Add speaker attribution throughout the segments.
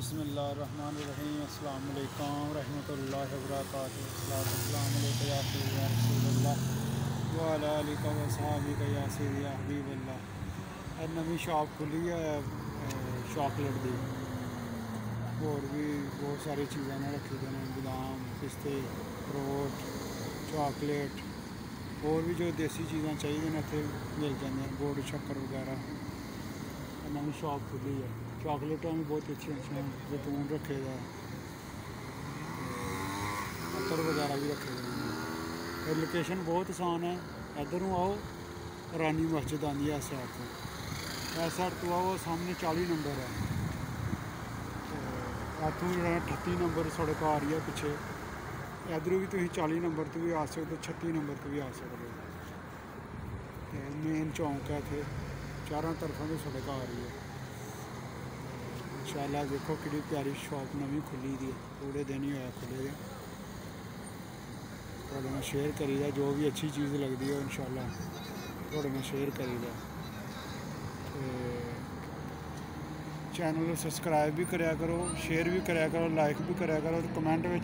Speaker 1: बिस्मिल्लाहिर्रहमानिर्रहीम। अस्सलाम वालेकुम रहमतुल्लाहि व बरकातुहू। अस्सलाम अलैका या सय्यदी या रसूलल्लाह व अला आलिका व सहाबिका या सय्यदी या हबीबल्लाह। नवी शॉप खुली है चॉकलेट की, होर भी बहुत सारी चीज़ें ने रखी दी, बदाम पिस्ते अखरोट चॉकलेट, होर भी जो देसी चीज़ां चाहिए इत्थे मिल जांदियां, गुड़ शक्कर वगैरह। नवी शॉप खुली है। चॉकलेटां भी बहुत अच्छी अच्छी, जैतून रखे दा, अतर वगैरह भी रखे दे। लोकेशन बहुत आसान है, इधरों आओ रानी मस्जिद आती है इस साइड तो, इस साइड तो आओ सामने 40 नंबर है, इतों जो 38 नंबर सड़क आ रही है पिछे, इधरों भी तुम 40 नंबर तो भी आ सकते, 36 नंबर तो भी आ सकते। मेन चौंक है, इतने चारों तरफों से सड़क आ रही है। इंशाल्लाह देखो कि प्यारी शॉप नवी खुली दी है, थोड़े दिन ही होया खुले दे। थोड़े में शेयर करीदा, जो भी अच्छी चीज़ लगती है इंशाल्लाह थोड़े में शेयर करीदा। चैनल को सबसक्राइब भी कराया करो, शेयर भी कराया करो, लाइक भी कराया करो। तो कमेंट में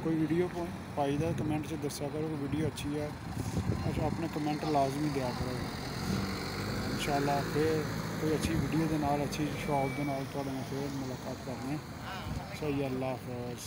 Speaker 1: कोई वीडियो पाई दा कमेंट से दस्या करो कि वीडियो अच्छी है, अच्छा अपने कमेंट लाजमी दिया करो। इंशाल्लाह फिर कोई अच्छी वीडियो के नाल, अच्छी शॉप के नाल तुहाडे नाल फिर मुलाकात करने। सही, अल्लाह हाफ़िज़।